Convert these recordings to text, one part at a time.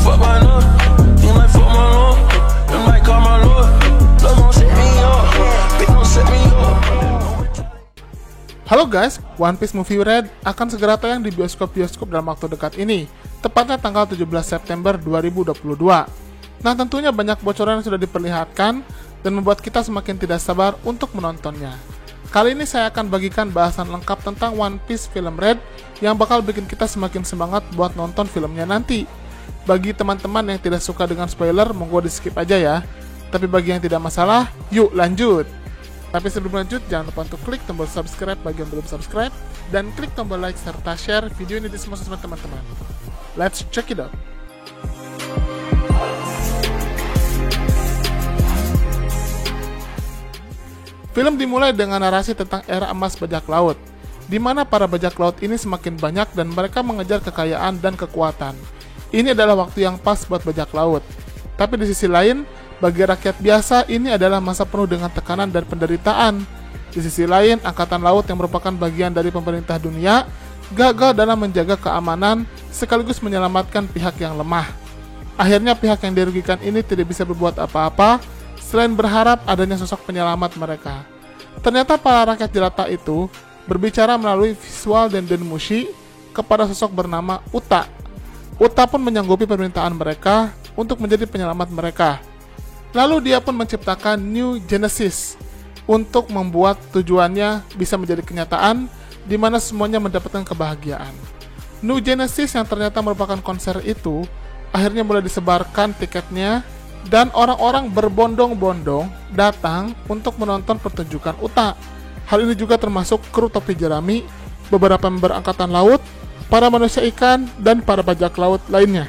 fuck my love. You might fuck my love. You might call my love. Love gon' set me up. Bitch gon' set me up. Halo guys, One Piece Movie Red akan segera tayang di bioskop-bioskop dalam waktu dekat ini, tepatnya tanggal 17 September 2022. Nah, tentunya banyak bocoran yang sudah diperlihatkan dan membuat kita semakin tidak sabar untuk menontonnya. Kali ini saya akan bagikan bahasan lengkap tentang One Piece Film Red yang bakal bikin kita semakin semangat buat nonton filmnya nanti. Bagi teman-teman yang tidak suka dengan spoiler, monggo di skip aja ya. Tapi bagi yang tidak masalah, yuk lanjut! Tapi sebelum lanjut, jangan lupa untuk klik tombol subscribe bagi yang belum subscribe, dan klik tombol like serta share video ini di semua sosmed teman-teman. Let's check it out! Film dimulai dengan narasi tentang era emas bajak laut, di mana para bajak laut ini semakin banyak dan mereka mengejar kekayaan dan kekuatan. Ini adalah waktu yang pas buat bajak laut. Tapi di sisi lain, bagi rakyat biasa, ini adalah masa penuh dengan tekanan dan penderitaan. Di sisi lain, Angkatan Laut yang merupakan bagian dari pemerintah dunia gagal dalam menjaga keamanan sekaligus menyelamatkan pihak yang lemah. Akhirnya pihak yang dirugikan ini tidak bisa berbuat apa-apa selain berharap adanya sosok penyelamat mereka. Ternyata para rakyat jelata itu berbicara melalui visual dan Denmushi kepada sosok bernama Uta. Uta pun menyanggupi permintaan mereka untuk menjadi penyelamat mereka. Lalu dia pun menciptakan New Genesis untuk membuat tujuannya bisa menjadi kenyataan di mana semuanya mendapatkan kebahagiaan. New Genesis yang ternyata merupakan konser itu akhirnya mulai disebarkan tiketnya dan orang-orang berbondong-bondong datang untuk menonton pertunjukan Uta. Hal ini juga termasuk kru topi jerami, beberapa member angkatan laut, para manusia ikan, dan para bajak laut lainnya.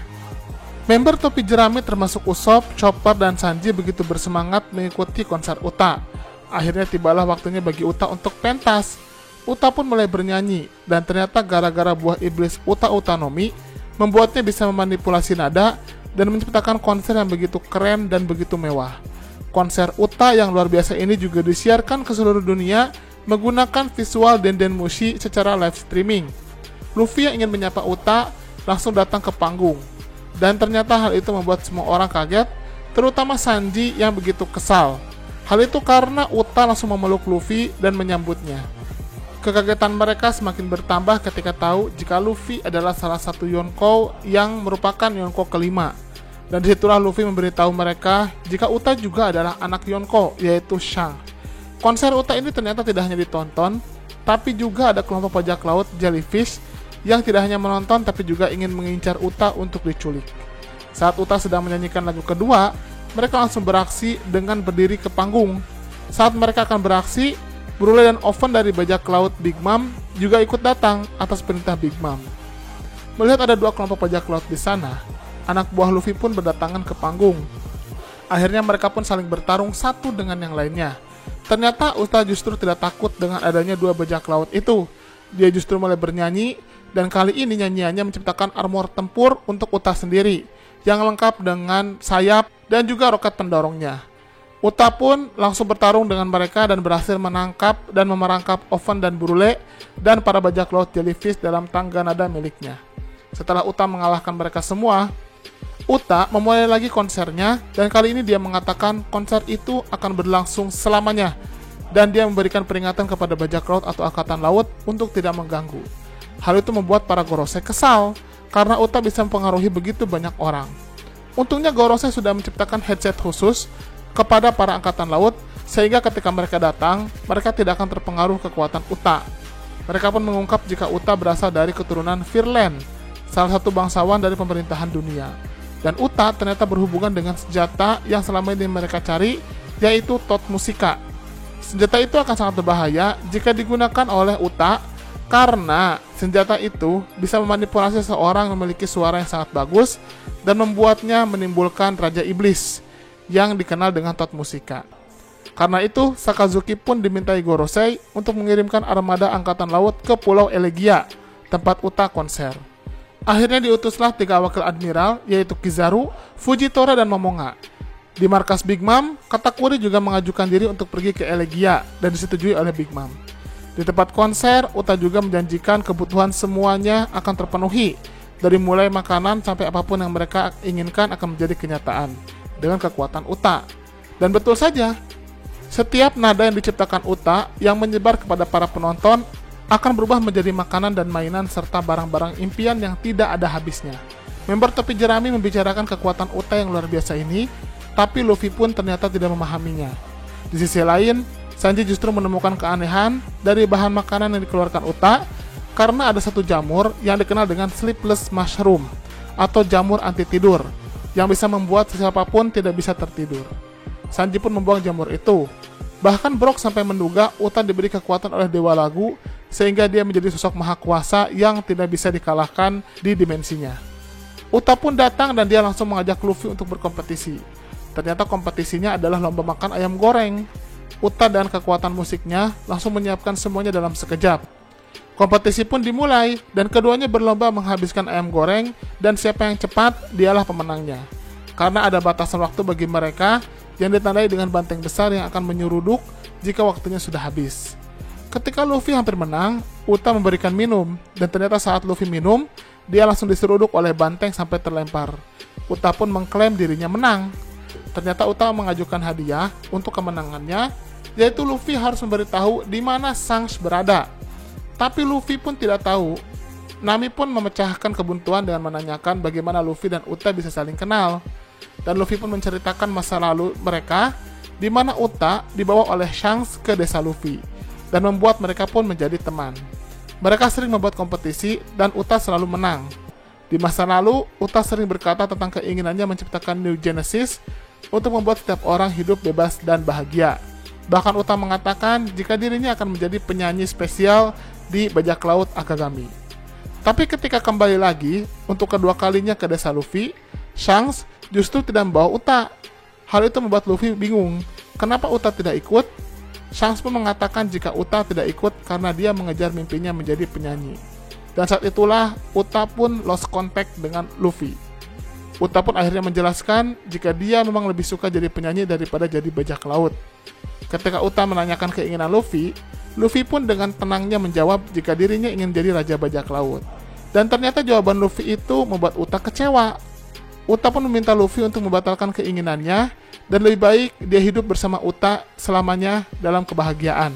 Member topi jerami termasuk Usopp, Chopper, dan Sanji begitu bersemangat mengikuti konser Uta. Akhirnya tibalah waktunya bagi Uta untuk pentas. Uta pun mulai bernyanyi, dan ternyata gara-gara buah iblis Uta Utanomi membuatnya bisa memanipulasi nada dan menciptakan konser yang begitu keren dan begitu mewah. Konser Uta yang luar biasa ini juga disiarkan ke seluruh dunia menggunakan visual Denmushi secara live streaming. Luffy yang ingin menyapa Uta langsung datang ke panggung. Dan ternyata hal itu membuat semua orang kaget, terutama Sanji yang begitu kesal. Hal itu karena Uta langsung memeluk Luffy dan menyambutnya. Kekagetan mereka semakin bertambah ketika tahu jika Luffy adalah salah satu Yonkou yang merupakan Yonkou kelima. Dan disitulah Luffy memberitahu mereka jika Uta juga adalah anak Yonkou, yaitu Shanks. Konser Uta ini ternyata tidak hanya ditonton, tapi juga ada kelompok bajak laut Jellyfish yang tidak hanya menonton tapi juga ingin mengincar Uta untuk diculik. Saat Uta sedang menyanyikan lagu kedua, mereka langsung beraksi dengan berdiri ke panggung. Saat mereka akan beraksi, Brule dan Oven dari bajak laut Big Mom juga ikut datang atas perintah Big Mom. Melihat ada dua kelompok bajak laut di sana, anak buah Luffy pun berdatangan ke panggung. Akhirnya mereka pun saling bertarung satu dengan yang lainnya. Ternyata Uta justru tidak takut dengan adanya dua bajak laut itu. Dia justru mulai bernyanyi, dan kali ini nyanyiannya menciptakan armor tempur untuk Uta sendiri, yang lengkap dengan sayap dan juga roket pendorongnya. Uta pun langsung bertarung dengan mereka dan berhasil menangkap dan memerangkap Oven dan Brule dan para bajak laut Jellyfish dalam tangga nada miliknya. Setelah Uta mengalahkan mereka semua, Uta memulai lagi konsernya, dan kali ini dia mengatakan konser itu akan berlangsung selamanya, dan dia memberikan peringatan kepada bajak laut atau angkatan laut untuk tidak mengganggu. Hal itu membuat para Gorosei kesal, karena Uta bisa mempengaruhi begitu banyak orang. Untungnya Gorosei sudah menciptakan headset khusus kepada para angkatan laut, sehingga ketika mereka datang, mereka tidak akan terpengaruh kekuatan Uta. Mereka pun mengungkap jika Uta berasal dari keturunan Virland, salah satu bangsawan dari pemerintahan dunia. Dan Uta ternyata berhubungan dengan senjata yang selama ini mereka cari, yaitu Tot Musika. Senjata itu akan sangat berbahaya jika digunakan oleh Uta, karena senjata itu bisa memanipulasi seseorang yang memiliki suara yang sangat bagus dan membuatnya menimbulkan Raja Iblis yang dikenal dengan Tot Musika. Karena itu, Sakazuki pun dimintai Gorosei untuk mengirimkan armada angkatan laut ke Pulau Elegia, tempat Uta konser. Akhirnya diutuslah 3 wakil admiral, yaitu Kizaru, Fujitora, dan Momonga. Di markas Big Mom, Katakuri juga mengajukan diri untuk pergi ke Elegia dan disetujui oleh Big Mom. Di tempat konser, Uta juga menjanjikan kebutuhan semuanya akan terpenuhi, Dari mulai makanan sampai apapun yang mereka inginkan akan menjadi kenyataan dengan kekuatan Uta. Dan betul saja, setiap nada yang diciptakan Uta yang menyebar kepada para penonton akan berubah menjadi makanan dan mainan serta barang-barang impian yang tidak ada habisnya. Member topi jerami membicarakan kekuatan Uta yang luar biasa ini, tapi Luffy pun ternyata tidak memahaminya. Di sisi lain, Sanji justru menemukan keanehan dari bahan makanan yang dikeluarkan Uta karena ada satu jamur yang dikenal dengan sleepless mushroom atau jamur anti tidur yang bisa membuat siapapun tidak bisa tertidur. Sanji pun membuang jamur itu. Bahkan Brock sampai menduga Uta diberi kekuatan oleh Dewa Lagu sehingga dia menjadi sosok maha kuasa yang tidak bisa dikalahkan di dimensinya. Uta pun datang dan dia langsung mengajak Luffy untuk berkompetisi. Ternyata kompetisinya adalah lomba makan ayam goreng. Uta dan kekuatan musiknya langsung menyiapkan semuanya dalam sekejap. Kompetisi pun dimulai dan keduanya berlomba menghabiskan ayam goreng dan siapa yang cepat dialah pemenangnya. Karena ada batasan waktu bagi mereka yang ditandai dengan banteng besar yang akan menyeruduk jika waktunya sudah habis. Ketika Luffy hampir menang, Uta memberikan minum dan ternyata saat Luffy minum, dia langsung diseruduk oleh banteng sampai terlempar. Uta pun mengklaim dirinya menang. Ternyata Uta mengajukan hadiah untuk kemenangannya, yaitu Luffy harus memberitahu di mana Shanks berada. Tapi Luffy pun tidak tahu. Nami pun memecahkan kebuntuan dengan menanyakan bagaimana Luffy dan Uta bisa saling kenal. Dan Luffy pun menceritakan masa lalu mereka, di mana Uta dibawa oleh Shanks ke desa Luffy, dan membuat mereka pun menjadi teman. Mereka sering membuat kompetisi, dan Uta selalu menang. Di masa lalu, Uta sering berkata tentang keinginannya menciptakan New Genesis untuk membuat setiap orang hidup bebas dan bahagia. Bahkan Uta mengatakan jika dirinya akan menjadi penyanyi spesial di bajak laut Akagami. Tapi ketika kembali lagi untuk kedua kalinya ke desa Luffy, Shanks justru tidak membawa Uta. Hal itu membuat Luffy bingung. Kenapa Uta tidak ikut? Shanks pun mengatakan jika Uta tidak ikut karena dia mengejar mimpinya menjadi penyanyi. Dan saat itulah Uta pun lost contact dengan Luffy. Uta pun akhirnya menjelaskan jika dia memang lebih suka jadi penyanyi daripada jadi bajak laut. Ketika Uta menanyakan keinginan Luffy, Luffy pun dengan tenangnya menjawab jika dirinya ingin jadi raja bajak laut. Dan ternyata jawaban Luffy itu membuat Uta kecewa. Uta pun meminta Luffy untuk membatalkan keinginannya dan lebih baik dia hidup bersama Uta selamanya dalam kebahagiaan.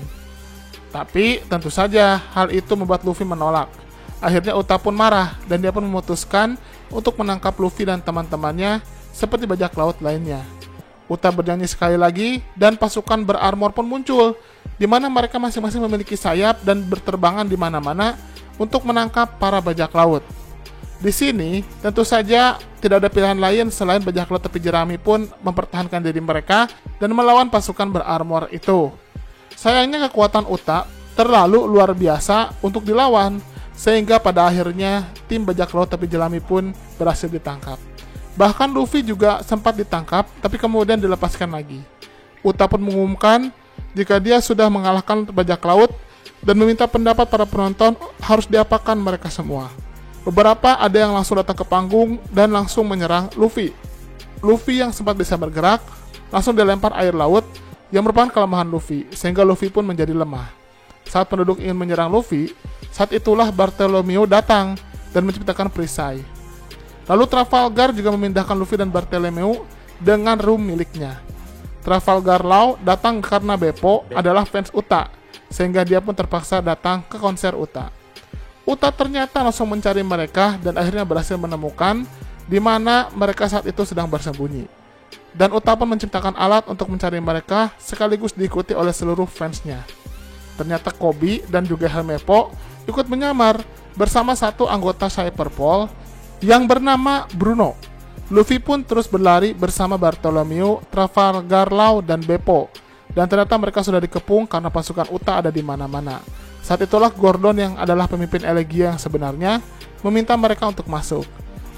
Tapi tentu saja hal itu membuat Luffy menolak. Akhirnya Uta pun marah dan dia pun memutuskan untuk menangkap Luffy dan teman-temannya seperti bajak laut lainnya. Uta bernyanyi sekali lagi dan pasukan berarmor pun muncul, di mana mereka masing-masing memiliki sayap dan berterbangan di mana-mana untuk menangkap para bajak laut. Di sini, tentu saja tidak ada pilihan lain selain bajak laut tepi jerami pun mempertahankan diri mereka dan melawan pasukan berarmor itu. Sayangnya kekuatan Uta terlalu luar biasa untuk dilawan, sehingga pada akhirnya tim bajak laut tepi jerami pun berhasil ditangkap. Bahkan Luffy juga sempat ditangkap, tapi kemudian dilepaskan lagi. Uta pun mengumumkan jika dia sudah mengalahkan bajak laut dan meminta pendapat para penonton harus diapakan mereka semua. Beberapa ada yang langsung datang ke panggung dan langsung menyerang Luffy. Luffy yang sempat bisa bergerak langsung dilempar air laut yang merupakan kelemahan Luffy, sehingga Luffy pun menjadi lemah. Saat penduduk ingin menyerang Luffy, saat itulah Bartholomew datang dan menciptakan perisai. Lalu Trafalgar juga memindahkan Luffy dan Bartholomew dengan room miliknya. Trafalgar Law datang karena Beppo adalah fans Uta, sehingga dia pun terpaksa datang ke konser Uta. Uta ternyata langsung mencari mereka dan akhirnya berhasil menemukan di mana mereka saat itu sedang bersembunyi. Dan Uta pun menciptakan alat untuk mencari mereka sekaligus diikuti oleh seluruh fansnya. Ternyata Koby dan juga Helmeppo ikut menyamar bersama satu anggota Cyberpol yang bernama Bruno. Luffy pun terus berlari bersama Bartholomew, Trafalgar Law, dan Beppo. Dan ternyata mereka sudah dikepung karena pasukan Uta ada di mana-mana. Saat itulah Gordon yang adalah pemimpin Elegia yang sebenarnya meminta mereka untuk masuk.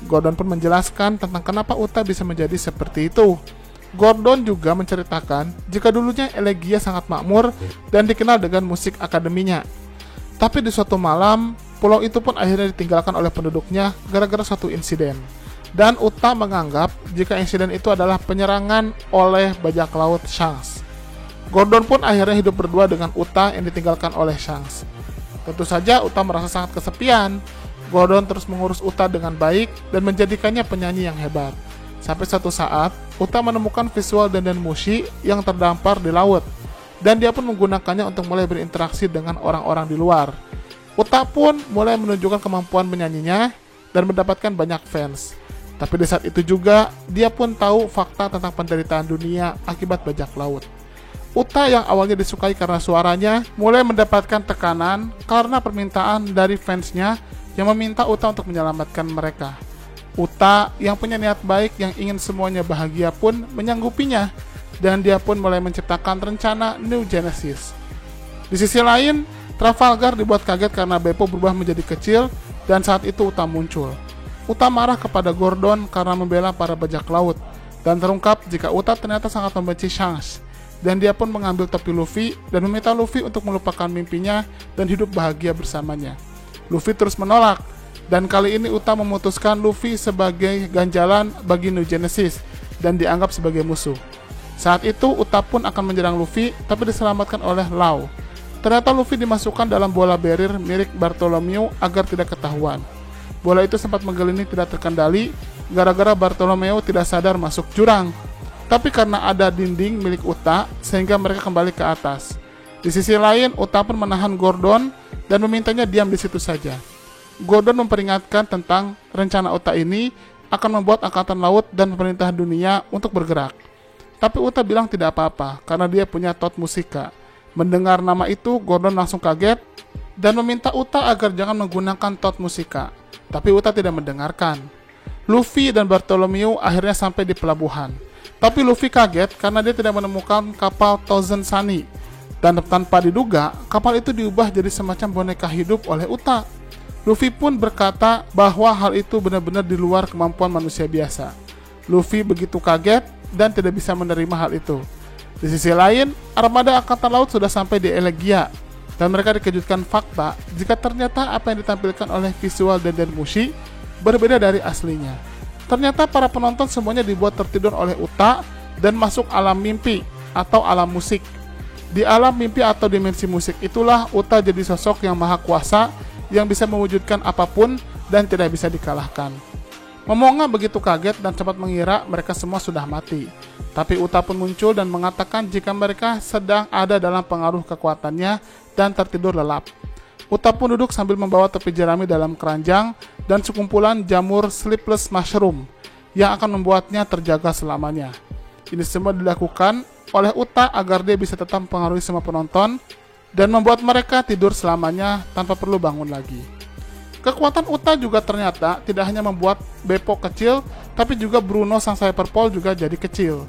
Gordon pun menjelaskan tentang kenapa Uta bisa menjadi seperti itu. Gordon juga menceritakan jika dulunya Elegia sangat makmur dan dikenal dengan musik akademinya. Tapi di suatu malam, pulau itu pun akhirnya ditinggalkan oleh penduduknya gara-gara suatu insiden. Dan Uta menganggap jika insiden itu adalah penyerangan oleh bajak laut Shanks. Gordon pun akhirnya hidup berdua dengan Uta yang ditinggalkan oleh Shanks. Tentu saja Uta merasa sangat kesepian Gordon terus mengurus Uta dengan baik dan menjadikannya penyanyi yang hebat. Sampai suatu saat, Uta menemukan visual Denden Mushi yang terdampar di laut, dan dia pun menggunakannya untuk mulai berinteraksi dengan orang-orang di luar. Uta pun mulai menunjukkan kemampuan menyanyinya dan mendapatkan banyak fans. Tapi di saat itu juga, dia pun tahu fakta tentang penderitaan dunia akibat bajak laut. Uta yang awalnya disukai karena suaranya, mulai mendapatkan tekanan karena permintaan dari fansnya yang meminta Uta untuk menyelamatkan mereka. Uta yang punya niat baik yang ingin semuanya bahagia pun menyanggupinya, dan dia pun mulai menciptakan rencana New Genesis. Di sisi lain, Trafalgar dibuat kaget karena Beppo berubah menjadi kecil, dan saat itu Uta muncul. Uta marah kepada Gordon karena membela para bajak laut, dan terungkap jika Uta ternyata sangat membenci Shanks, dan dia pun mengambil topi Luffy dan meminta Luffy untuk melupakan mimpinya dan hidup bahagia bersamanya. Luffy terus menolak, dan kali ini Uta memutuskan Luffy sebagai ganjalan bagi New Genesis dan dianggap sebagai musuh. Saat itu Uta pun akan menyerang Luffy, tapi diselamatkan oleh Law. Ternyata Luffy dimasukkan dalam bola barrier milik Bartholomew agar tidak ketahuan. Bola itu sempat menggelini tidak terkendali gara-gara Bartholomew tidak sadar masuk jurang. Tapi karena ada dinding milik Uta, sehingga mereka kembali ke atas. Di sisi lain, Uta pun menahan Gordon dan memintanya diam di situ saja. Gordon memperingatkan tentang rencana Uta ini akan membuat angkatan laut dan pemerintah dunia untuk bergerak. Tapi Uta bilang tidak apa-apa, karena dia punya Tot Musika. Mendengar nama itu, Gordon langsung kaget dan meminta Uta agar jangan menggunakan Tot Musika. Tapi Uta tidak mendengarkan. Luffy dan Bartholomew akhirnya sampai di pelabuhan. Tapi Luffy kaget karena dia tidak menemukan kapal Thousand Sunny. Dan tanpa diduga, kapal itu diubah jadi semacam boneka hidup oleh Uta. Luffy pun berkata bahwa hal itu benar-benar di luar kemampuan manusia biasa. Luffy begitu kaget dan tidak bisa menerima hal itu. Di sisi lain, armada angkatan laut sudah sampai di Elegia, dan mereka dikejutkan fakta jika ternyata apa yang ditampilkan oleh visual Denden Mushi berbeda dari aslinya. Ternyata para penonton semuanya dibuat tertidur oleh Uta dan masuk alam mimpi atau alam musik. Di alam mimpi atau dimensi musik itulah Uta jadi sosok yang maha kuasa yang bisa mewujudkan apapun dan tidak bisa dikalahkan. Momonga begitu kaget dan cepat mengira mereka semua sudah mati. Tapi Uta pun muncul dan mengatakan jika mereka sedang ada dalam pengaruh kekuatannya dan tertidur lelap. Uta pun duduk sambil membawa topi jerami dalam keranjang dan sekumpulan jamur sleepless mushroom yang akan membuatnya terjaga selamanya. Ini semua dilakukan oleh Uta agar dia bisa tetap mempengaruhi semua penonton dan membuat mereka tidur selamanya tanpa perlu bangun lagi. Kekuatan Uta juga ternyata tidak hanya membuat Beppo kecil, tapi juga Bruno sang Cyberpole juga jadi kecil.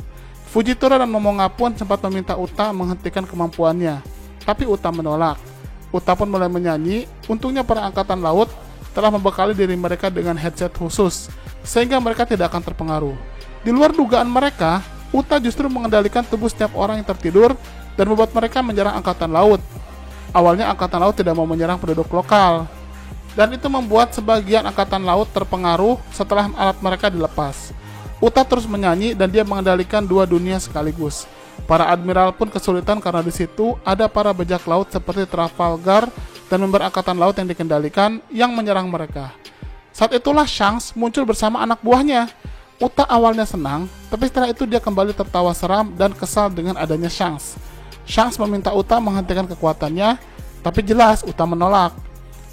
Fujitora dan Momonga pun sempat meminta Uta menghentikan kemampuannya, tapi Uta menolak. Uta pun mulai menyanyi. Untungnya para angkatan laut telah membekali diri mereka dengan headset khusus, sehingga mereka tidak akan terpengaruh. Di luar dugaan mereka, Uta justru mengendalikan tubuh setiap orang yang tertidur dan membuat mereka menyerang angkatan laut. Awalnya angkatan laut tidak mau menyerang penduduk lokal, dan itu membuat sebagian angkatan laut terpengaruh setelah alat mereka dilepas. Uta terus menyanyi dan dia mengendalikan dua dunia sekaligus. Para admiral pun kesulitan karena di situ ada para bajak laut seperti Trafalgar dan member angkatan laut yang dikendalikan yang menyerang mereka. Saat itulah Shanks muncul bersama anak buahnya. Uta awalnya senang, tapi setelah itu dia kembali tertawa seram dan kesal dengan adanya Shanks. Shanks meminta Uta menghentikan kekuatannya, tapi jelas Uta menolak.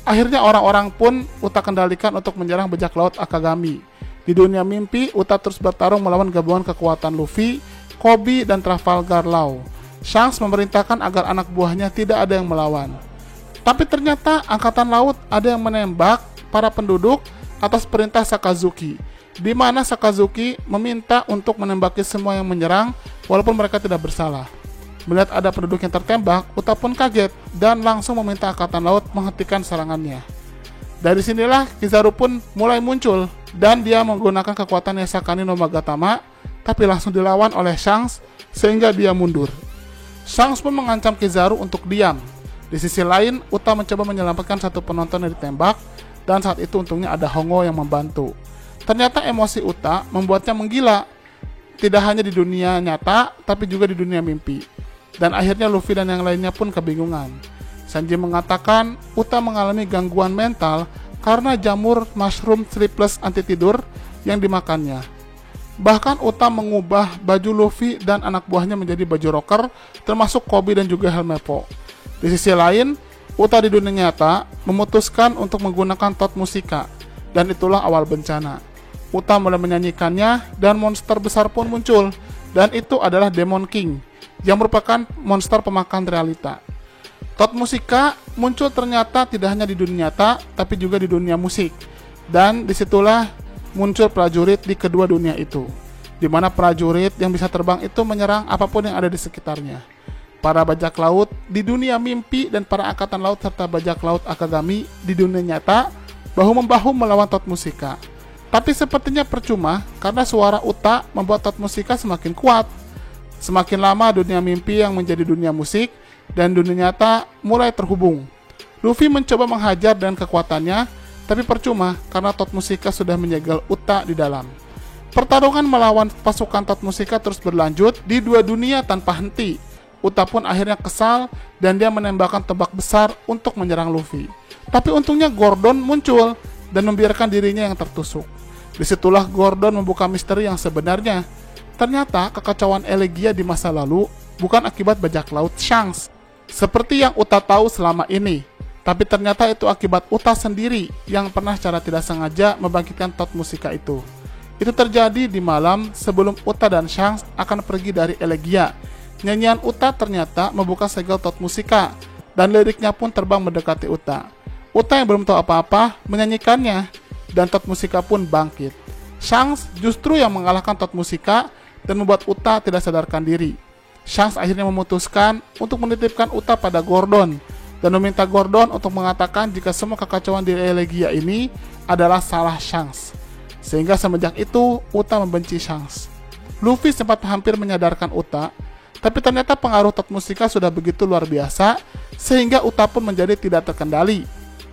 Akhirnya orang-orang pun Uta kendalikan untuk menyerang bajak laut Akagami. Di dunia mimpi, Uta terus bertarung melawan gabungan kekuatan Luffy, Koby, dan Trafalgar Law. Shanks memerintahkan agar anak buahnya tidak ada yang melawan. Tapi ternyata angkatan laut ada yang menembak para penduduk atas perintah Sakazuki, di mana Sakazuki meminta untuk menembaki semua yang menyerang walaupun mereka tidak bersalah. Melihat ada penduduk yang tertembak, Uta pun kaget dan langsung meminta angkatan laut menghentikan serangannya. Dari sinilah Kizaru pun mulai muncul dan dia menggunakan kekuatan Yasakani no Magatama, tapi langsung dilawan oleh Shanks sehingga dia mundur. Shanks pun mengancam Kizaru untuk diam. Di sisi lain, Uta mencoba menyelamatkan satu penonton yang ditembak, dan saat itu untungnya ada Hongo yang membantu. Ternyata emosi Uta membuatnya menggila, tidak hanya di dunia nyata, tapi juga di dunia mimpi. Dan akhirnya Luffy dan yang lainnya pun kebingungan. Sanji mengatakan Uta mengalami gangguan mental karena jamur mushroom sleepless anti tidur yang dimakannya. Bahkan Uta mengubah baju Luffy dan anak buahnya menjadi baju rocker, termasuk Koby dan juga Helmeppo. Di sisi lain, Uta di dunia nyata memutuskan untuk menggunakan Thought Musica, dan itulah awal bencana. Uta mulai menyanyikannya dan monster besar pun muncul, dan itu adalah Demon King, yang merupakan monster pemakan realita. Thought Musica muncul ternyata tidak hanya di dunia nyata, tapi juga di dunia musik, dan disitulah muncul prajurit di kedua dunia itu, di mana prajurit yang bisa terbang itu menyerang apapun yang ada di sekitarnya. Para bajak laut di dunia mimpi dan para angkatan laut serta bajak laut Akagami di dunia nyata bahu-membahu melawan Thought Musica. Tapi sepertinya percuma karena suara Uta membuat Thought Musica semakin kuat. Semakin lama dunia mimpi yang menjadi dunia musik dan dunia nyata mulai terhubung. Luffy mencoba menghajar dengan kekuatannya, tapi percuma karena Thought Musica sudah menyegel Uta di dalam. Pertarungan melawan pasukan Thought Musica terus berlanjut di dua dunia tanpa henti. Uta pun akhirnya kesal dan dia menembakkan tombak besar untuk menyerang Luffy. Tapi untungnya Gordon muncul dan membiarkan dirinya yang tertusuk. Disitulah Gordon membuka misteri yang sebenarnya. Ternyata kekacauan Elegia di masa lalu bukan akibat bajak laut Shanks, seperti yang Uta tahu selama ini. Tapi ternyata itu akibat Uta sendiri yang pernah secara tidak sengaja membangkitkan Thought Musica itu. Itu terjadi di malam sebelum Uta dan Shanks akan pergi dari Elegia. Nyanyian Uta ternyata membuka segel Thought Musica, dan liriknya pun terbang mendekati Uta. Uta yang belum tahu apa-apa menyanyikannya, dan Thought Musica pun bangkit. Shanks justru yang mengalahkan Thought Musica dan membuat Uta tidak sadarkan diri. Shanks akhirnya memutuskan untuk menitipkan Uta pada Gordon, dan meminta Gordon untuk mengatakan jika semua kekacauan di Elegia ini adalah salah Shanks. Sehingga semenjak itu, Uta membenci Shanks. Luffy sempat hampir menyadarkan Uta, tapi ternyata pengaruh Thought Musica sudah begitu luar biasa, sehingga Uta pun menjadi tidak terkendali.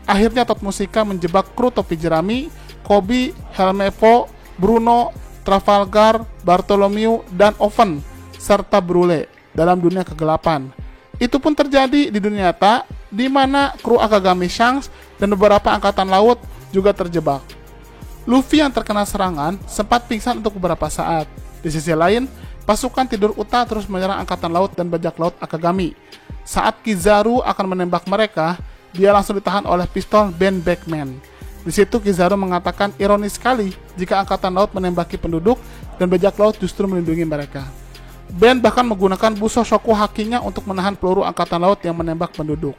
Akhirnya Thought Musica menjebak kru topi jerami, Koby, Helmeppo, Bruno, Trafalgar, Bartholomew, dan Oven, serta Brule dalam dunia kegelapan. Itu pun terjadi di dunia nyata, di mana kru Akagami Shanks dan beberapa angkatan laut juga terjebak. Luffy yang terkena serangan sempat pingsan untuk beberapa saat. Di sisi lain, pasukan tidur Uta terus menyerang angkatan laut dan bajak laut Akagami. Saat Kizaru akan menembak mereka, dia langsung ditahan oleh pistol Ben Beckman. Di situ Kizaru mengatakan ironis sekali jika angkatan laut menembaki penduduk dan bajak laut justru melindungi mereka. Ben bahkan menggunakan buso Shoku Hakinya untuk menahan peluru angkatan laut yang menembak penduduk.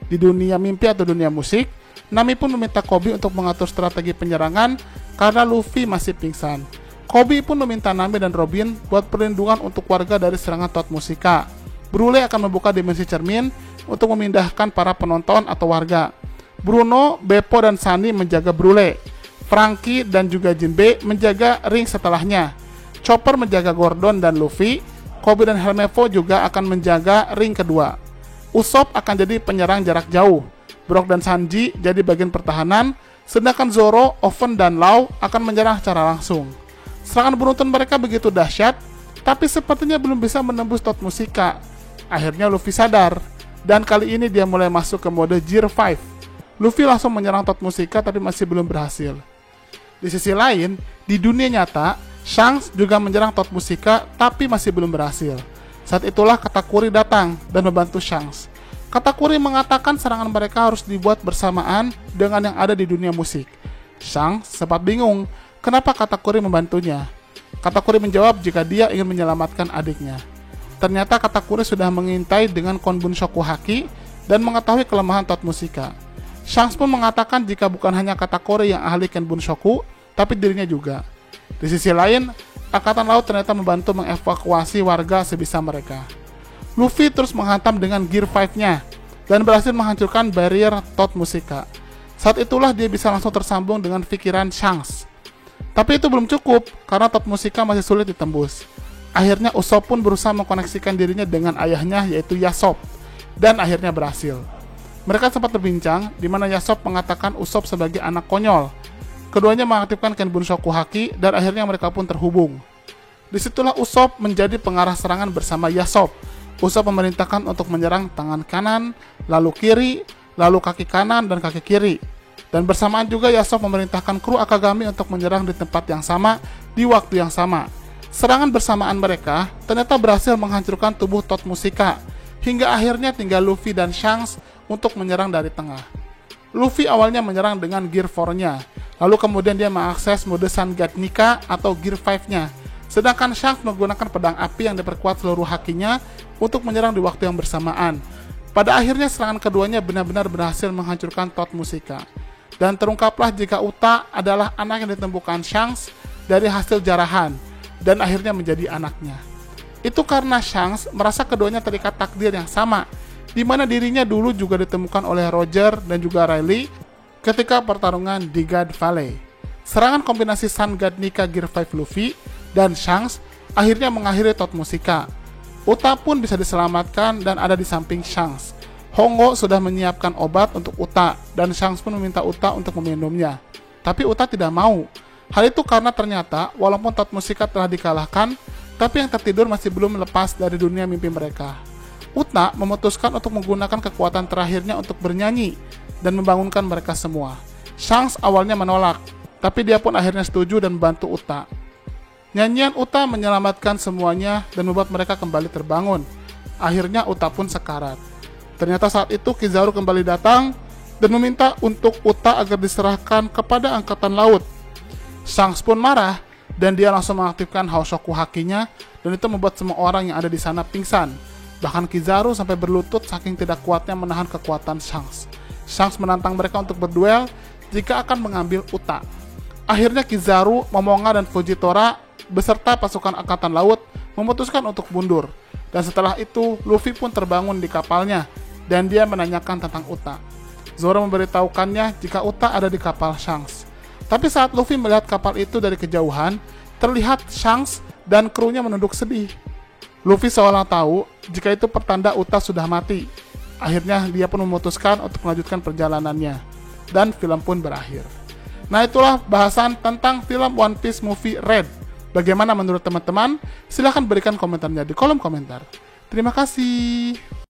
Di dunia mimpi atau dunia musik, Nami pun meminta Koby untuk mengatur strategi penyerangan karena Luffy masih pingsan. Koby pun meminta Nami dan Robin buat perlindungan untuk warga dari serangan Thought Musica. Brule akan membuka dimensi cermin untuk memindahkan para penonton atau warga. Bruno, Beppo, dan Sunny menjaga Brule. Franky dan juga Jinbe menjaga ring setelahnya. Chopper menjaga Gordon dan Luffy. Koby dan Helmeppo juga akan menjaga ring kedua. Usopp akan jadi penyerang jarak jauh. Brock dan Sanji jadi bagian pertahanan, sedangkan Zoro, Oven, dan Law akan menyerang secara langsung. Serangan beruntun mereka begitu dahsyat, tapi sepertinya belum bisa menembus Thought Musica. Akhirnya Luffy sadar, dan kali ini dia mulai masuk ke mode Gear 5. Luffy langsung menyerang Thought Musica tapi masih belum berhasil. Di sisi lain, di dunia nyata, Shanks juga menyerang Thought Musica tapi masih belum berhasil. Saat itulah Katakuri datang dan membantu Shanks. Katakuri mengatakan serangan mereka harus dibuat bersamaan dengan yang ada di dunia musik. Shanks sempat bingung kenapa Katakuri membantunya. Katakuri menjawab jika dia ingin menyelamatkan adiknya. Ternyata Katakuri sudah mengintai dengan Konbun Shoku Haki dan mengetahui kelemahan Thought Musica. Shanks pun mengatakan jika bukan hanya Katakuri yang ahli Konbun Shoku, tapi dirinya juga. Di sisi lain, Angkatan Laut ternyata membantu mengevakuasi warga sebisa mereka. Luffy terus menghantam dengan Gear 5-nya dan berhasil menghancurkan barrier Thought Musica. Saat itulah dia bisa langsung tersambung dengan pikiran Shanks. Tapi itu belum cukup karena Thought Musica masih sulit ditembus. Akhirnya Usopp pun berusaha mengkoneksikan dirinya dengan ayahnya yaitu Yasop dan akhirnya berhasil. Mereka sempat berbincang di mana Yasop mengatakan Usopp sebagai anak konyol. Keduanya mengaktifkan Konbun Shoku Haki dan akhirnya mereka pun terhubung. Disitulah Usopp menjadi pengarah serangan bersama Yasop. Usopp memerintahkan untuk menyerang tangan kanan, lalu kiri, lalu kaki kanan dan kaki kiri. Dan bersamaan juga Yasop memerintahkan kru Akagami untuk menyerang di tempat yang sama di waktu yang sama. Serangan bersamaan mereka ternyata berhasil menghancurkan tubuh Totmusika, hingga akhirnya tinggal Luffy dan Shanks untuk menyerang dari tengah. Luffy awalnya menyerang dengan Gear 4-nya, lalu kemudian dia mengakses mode Sangatnika atau Gear 5-nya. Sedangkan Shanks menggunakan pedang api yang diperkuat seluruh hakinya untuk menyerang di waktu yang bersamaan. Pada akhirnya serangan keduanya benar-benar berhasil menghancurkan Totmusika. Dan terungkaplah jika Uta adalah anak yang ditemukan Shanks dari hasil jarahan, dan akhirnya menjadi anaknya. Itu karena Shanks merasa keduanya terikat takdir yang sama, di mana dirinya dulu juga ditemukan oleh Roger dan juga Riley ketika pertarungan di God Valley. Serangan kombinasi Sangatnika Gear 5 Luffy dan Shanks akhirnya mengakhiri Totmusika. Uta pun bisa diselamatkan dan ada di samping Shanks. Hongo sudah menyiapkan obat untuk Uta dan Shanks pun meminta Uta untuk meminumnya. Tapi Uta tidak mau. Hal itu karena ternyata walaupun Totmusika telah dikalahkan, tapi yang tertidur masih belum lepas dari dunia mimpi mereka. Uta memutuskan untuk menggunakan kekuatan terakhirnya untuk bernyanyi dan membangunkan mereka semua. Shanks awalnya menolak, tapi dia pun akhirnya setuju dan membantu Uta. Nyanyian Uta menyelamatkan semuanya dan membuat mereka kembali terbangun. Akhirnya Uta pun sekarat. Ternyata saat itu Kizaru kembali datang dan meminta untuk Uta agar diserahkan kepada Angkatan Laut. Shanks pun marah dan dia langsung mengaktifkan Haoshoku Hakinya, dan itu membuat semua orang yang ada di sana pingsan. Bahkan Kizaru sampai berlutut saking tidak kuatnya menahan kekuatan Shanks. Shanks menantang mereka untuk berduel jika akan mengambil Uta. Akhirnya Kizaru, Momonga, dan Fujitora beserta pasukan Angkatan Laut memutuskan untuk mundur. Dan setelah itu, Luffy pun terbangun di kapalnya dan dia menanyakan tentang Uta. Zoro memberitahukannya jika Uta ada di kapal Shanks. Tapi saat Luffy melihat kapal itu dari kejauhan, terlihat Shanks dan krunya menunduk sedih. Luffy seolah tahu jika itu pertanda Uta sudah mati. Akhirnya dia pun memutuskan untuk melanjutkan perjalanannya. Dan film pun berakhir. Nah, itulah bahasan tentang film One Piece Movie Red. Bagaimana menurut teman-teman? Silahkan berikan komentarnya di kolom komentar. Terima kasih.